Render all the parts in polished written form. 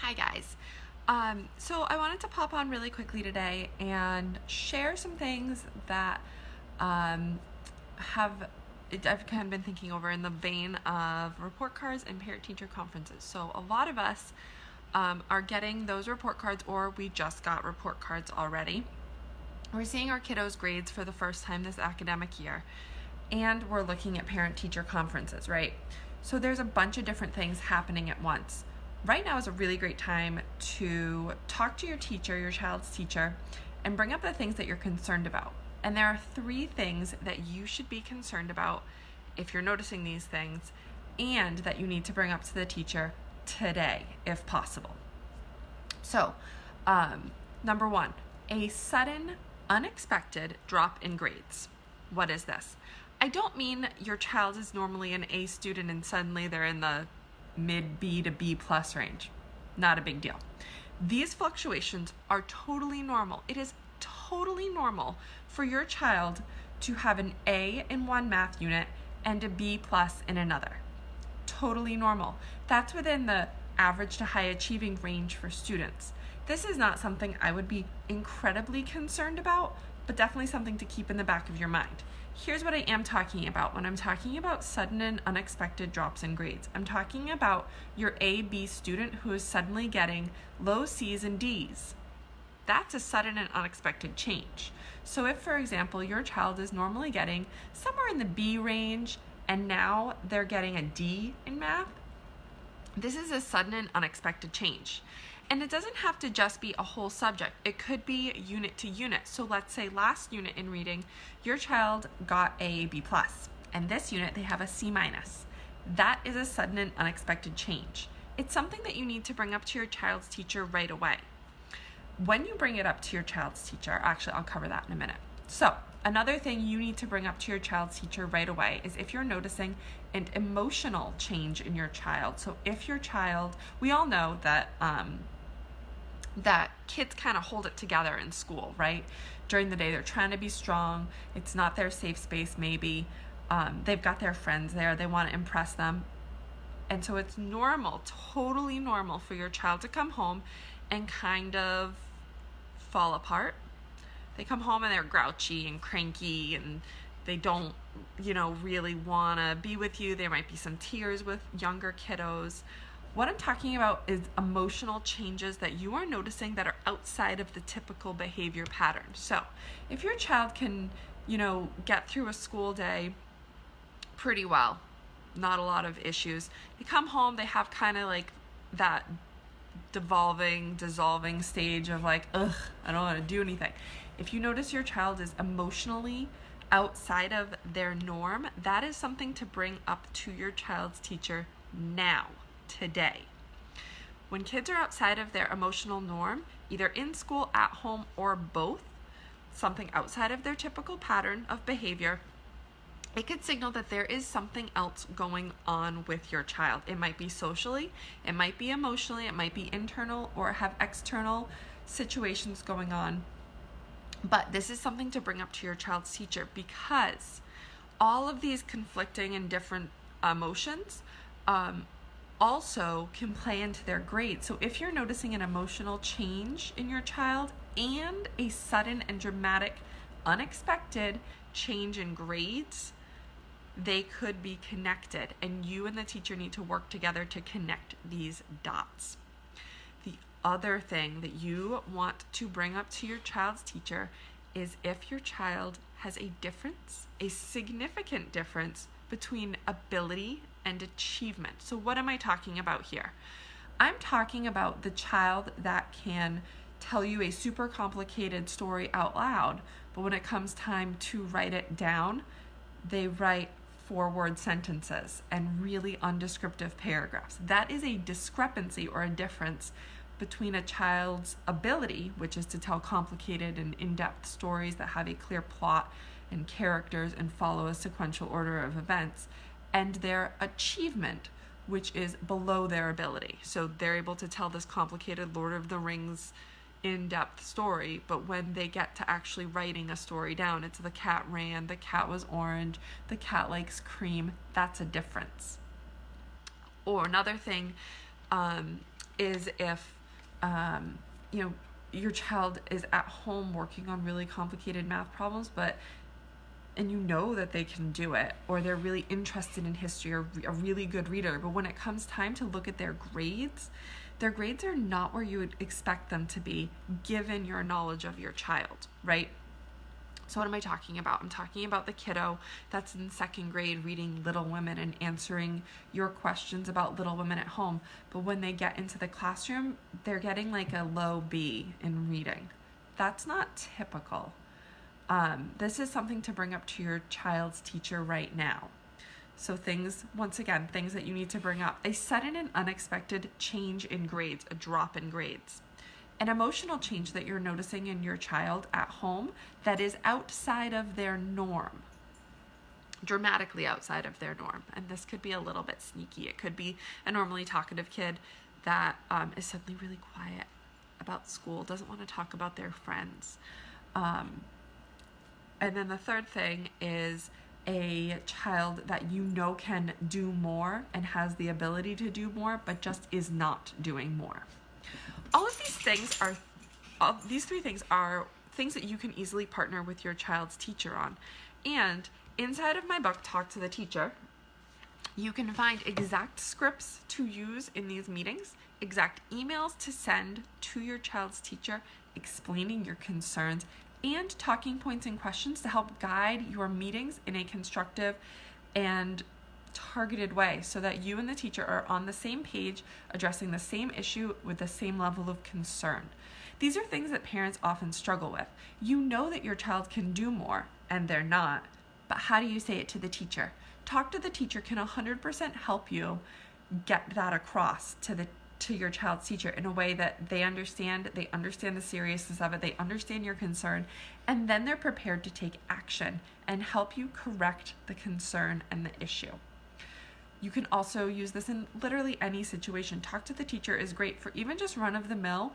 Hi guys. So I wanted to pop on really quickly today and share some things that um, I've kind of been thinking over in the vein of report cards and parent-teacher conferences. So a lot of us are getting those report cards, or we just got report cards already. We're seeing our kiddos' grades for the first time this academic year, and we're looking at parent-teacher conferences, right? So there's a bunch of different things happening at once. Right now is a really great time to talk to your teacher, your child's teacher, and bring up the things that you're concerned about. And there are 3 things that you should be concerned about if you're noticing these things, and that you need to bring up to the teacher today, if possible. So, number 1, a sudden, unexpected drop in grades. What is this? I don't mean your child is normally an A student and suddenly they're in the mid B to B plus range. Not a big deal. These fluctuations are totally normal. It is totally normal for your child to have an A in one math unit and a B plus in another. Totally normal. That's within the average to high achieving range for students. This is not something I would be incredibly concerned about, but definitely something to keep in the back of your mind. Here's what I am talking about when I'm talking about sudden and unexpected drops in grades. I'm talking about your A-B student who is suddenly getting low C's and D's. That's a sudden and unexpected change. So if, for example, your child is normally getting somewhere in the B range and now they're getting a D in math, this is a sudden and unexpected change. And it doesn't have to just be a whole subject. It could be unit to unit. So let's say last unit in reading, your child got a B+, and this unit they have a C-. That is a sudden and unexpected change. It's something that you need to bring up to your child's teacher right away. When you bring it up to your child's teacher, actually I'll cover that in a minute. So another thing you need to bring up to your child's teacher right away is if you're noticing an emotional change in your child. So if your child, we all know that that kids kind of hold it together in school, right? During the day, they're trying to be strong. It's not their safe space, maybe. They've got their friends there. They want to impress them. And so it's normal, totally normal for your child to come home and kind of fall apart. They come home and they're grouchy and cranky and they don't, really want to be with you. There might be some tears with younger kiddos. What I'm talking about is emotional changes that you are noticing that are outside of the typical behavior pattern. So if your child can, get through a school day pretty well, not a lot of issues, they come home, they have kind of like that dissolving stage of like, I don't want to do anything. If you notice your child is emotionally outside of their norm, that is something to bring up to your child's teacher now. Today. When kids are outside of their emotional norm, either in school, at home, or both, something outside of their typical pattern of behavior, it could signal that there is something else going on with your child. It might be socially, it might be emotionally, it might be internal, or have external situations going on. But this is something to bring up to your child's teacher, because all of these conflicting and different emotions also can play into their grades. So if you're noticing an emotional change in your child and a sudden and dramatic, unexpected change in grades, they could be connected, and you and the teacher need to work together to connect these dots. The other thing that you want to bring up to your child's teacher is if your child has a difference, a significant difference between ability and achievement. So what am I talking about here? I'm talking about the child that can tell you a super complicated story out loud, but when it comes time to write it down, they write 4-word sentences and really undescriptive paragraphs. That is a discrepancy or a difference between a child's ability, which is to tell complicated and in-depth stories that have a clear plot and characters and follow a sequential order of events, and their achievement, which is below their ability. So they're able to tell this complicated Lord of the Rings in-depth story, but when they get to actually writing a story down, it's the cat ran, the cat was orange, the cat likes cream. That's a difference. Or another thing is if you know, your child is at home working on really complicated math problems, and you know that they can do it, or they're really interested in history, or a really good reader, but when it comes time to look at their grades are not where you would expect them to be given your knowledge of your child, right? So what am I talking about? I'm talking about the kiddo that's in 2nd grade reading Little Women and answering your questions about Little Women at home. But when they get into the classroom, they're getting like a low B in reading. That's not typical. This is something to bring up to your child's teacher right now. So things that you need to bring up. A sudden and unexpected change in grades, a drop in grades. An emotional change that you're noticing in your child at home that is outside of their norm, dramatically outside of their norm. And this could be a little bit sneaky. It could be a normally talkative kid that is suddenly really quiet about school, doesn't want to talk about their friends. And then the third thing is a child that you know can do more and has the ability to do more, but just is not doing more. These 3 things are things that you can easily partner with your child's teacher on. And inside of my book, Talk to the Teacher, you can find exact scripts to use in these meetings, exact emails to send to your child's teacher explaining your concerns, and talking points and questions to help guide your meetings in a constructive and targeted way so that you and the teacher are on the same page, addressing the same issue with the same level of concern. These are things that parents often struggle with. You know that your child can do more, and they're not, but how do you say it to the teacher? Talk to the Teacher can 100% help you get that across to your child's teacher in a way that they understand the seriousness of it, they understand your concern, and then they're prepared to take action and help you correct the concern and the issue. You can also use this in literally any situation. Talk to the Teacher is great for even just run-of-the-mill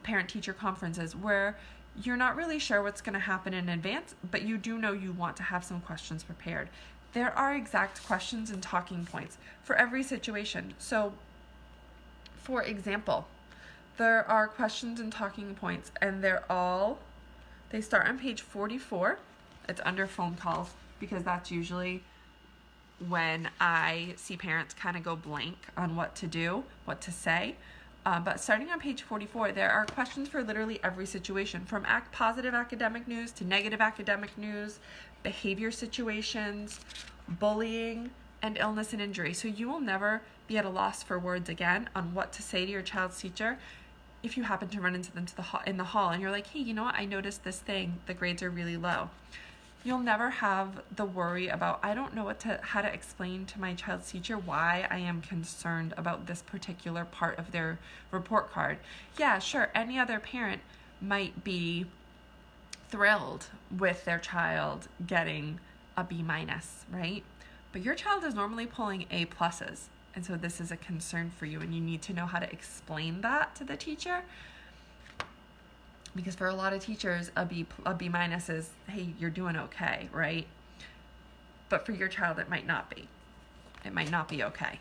parent-teacher conferences where you're not really sure what's going to happen in advance, but you do know you want to have some questions prepared. There are exact questions and talking points for every situation. So, for example, there are questions and talking points, and they start on page 44. It's under phone calls because that's usually when I see parents kind of go blank on what to do, what to say. But starting on page 44, there are questions for literally every situation, from positive academic news to negative academic news, behavior situations, bullying, and illness and injury. So you will never be at a loss for words again on what to say to your child's teacher if you happen to run into them in the hall and you're like, hey, you know what, I noticed this thing, the grades are really low. You'll never have the worry about, I don't know how to explain to my child's teacher why I am concerned about this particular part of their report card. Yeah, sure, any other parent might be thrilled with their child getting a B-, right? But your child is normally pulling A+, and so this is a concern for you, and you need to know how to explain that to the teacher. Because for a lot of teachers, a B- is, hey, you're doing okay, right? But for your child, it might not be. It might not be okay.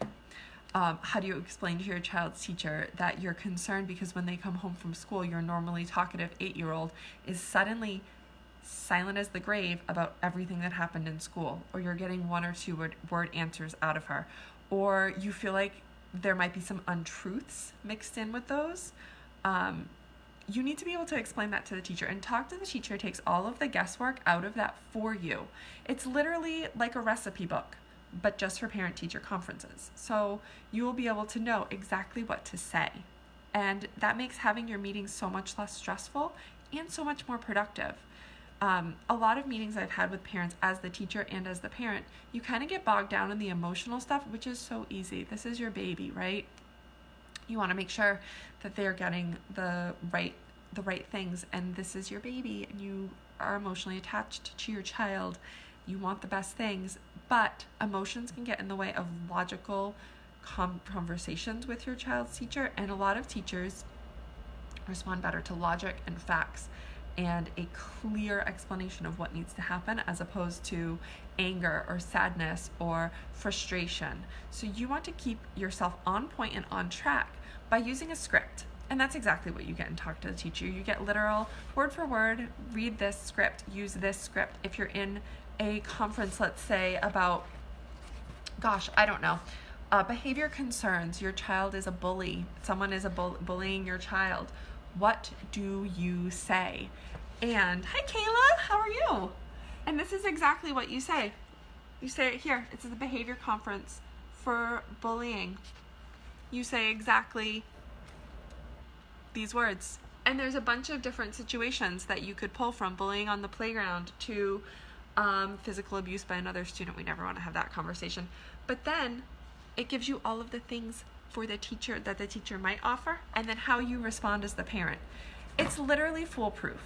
How do you explain to your child's teacher that you're concerned because when they come home from school, your normally talkative 8-year-old is suddenly silent as the grave about everything that happened in school, or you're getting 1 or 2 word answers out of her, or you feel like there might be some untruths mixed in with those? You need to be able to explain that to the teacher, and Talk to the Teacher takes all of the guesswork out of that for you. It's literally like a recipe book, but just for parent-teacher conferences. So you will be able to know exactly what to say. And that makes having your meetings so much less stressful and so much more productive. A lot of meetings I've had with parents as the teacher and as the parent, you kind of get bogged down in the emotional stuff, which is so easy. This is your baby, right? You want to make sure that they're getting the right things, and this is your baby, and you are emotionally attached to your child. You want the best things, but emotions can get in the way of logical conversations with your child's teacher, and a lot of teachers respond better to logic and facts and a clear explanation of what needs to happen as opposed to anger or sadness or frustration. So you want to keep yourself on point and on track by using a script. And that's exactly what you get in Talk to the Teacher. You get literal, word for word, read this script, use this script. If you're in a conference, let's say, about, gosh, I don't know, behavior concerns, your child is a bully, someone is bullying your child, what do you say? And, hi Kayla, how are you? And this is exactly what you say. You say it here. It's the behavior conference for bullying. You say exactly these words. And there's a bunch of different situations that you could pull from, bullying on the playground to physical abuse by another student. We never want to have that conversation. But then it gives you all of the things for the teacher that the teacher might offer, and then how you respond as the parent. It's literally foolproof.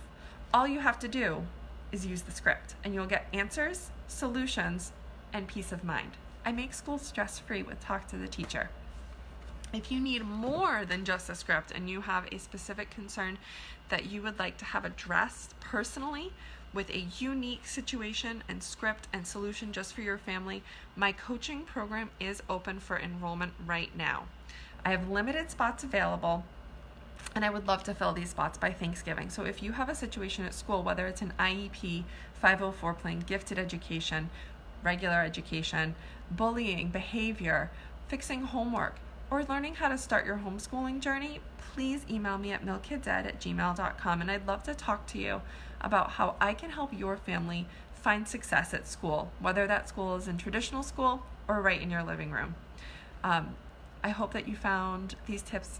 All you have to do is use the script, and you'll get answers, solutions, and peace of mind. I make school stress-free with Talk to the Teacher. If you need more than just a script and you have a specific concern that you would like to have addressed personally with a unique situation and script and solution just for your family, my coaching program is open for enrollment right now. I have limited spots available, and I would love to fill these spots by Thanksgiving. So if you have a situation at school, whether it's an IEP, 504 plan, gifted education, regular education, bullying, behavior, fixing homework, or learning how to start your homeschooling journey, please email me at milkidsed@gmail.com, and I'd love to talk to you about how I can help your family find success at school, whether that school is in traditional school or right in your living room. I hope that you found these tips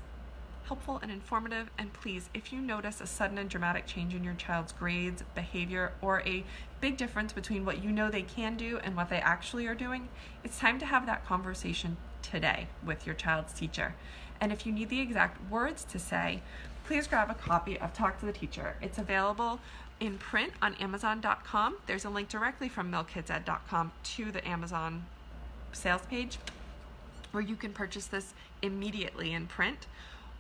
helpful and informative, and please, if you notice a sudden and dramatic change in your child's grades, behavior, or a big difference between what you know they can do and what they actually are doing, it's time to have that conversation today with your child's teacher. And if you need the exact words to say, please grab a copy of Talk to the Teacher. It's available in print on Amazon.com. There's a link directly from milkidsed.com to the Amazon sales page where you can purchase this immediately in print,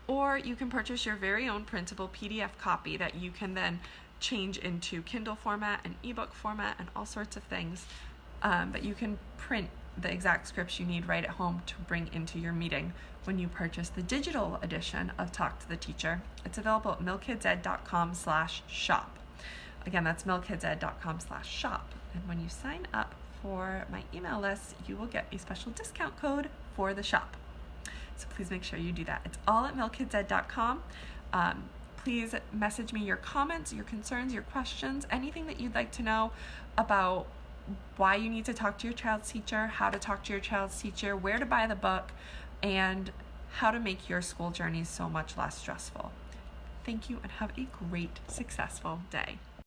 or you can purchase your very own printable PDF copy that you can then change into Kindle format and ebook format and all sorts of things. But you can print the exact scripts you need right at home to bring into your meeting when you purchase the digital edition of Talk to the Teacher. It's available at milkidsed.com/shop. Again, that's milkidsed.com/shop. And when you sign up for my email list, you will get a special discount code for the shop. So please make sure you do that. It's all at milkidsed.com. Please message me your comments, your concerns, your questions, anything that you'd like to know about why you need to talk to your child's teacher, how to talk to your child's teacher, where to buy the book, and how to make your school journey so much less stressful. Thank you, and have a great, successful day.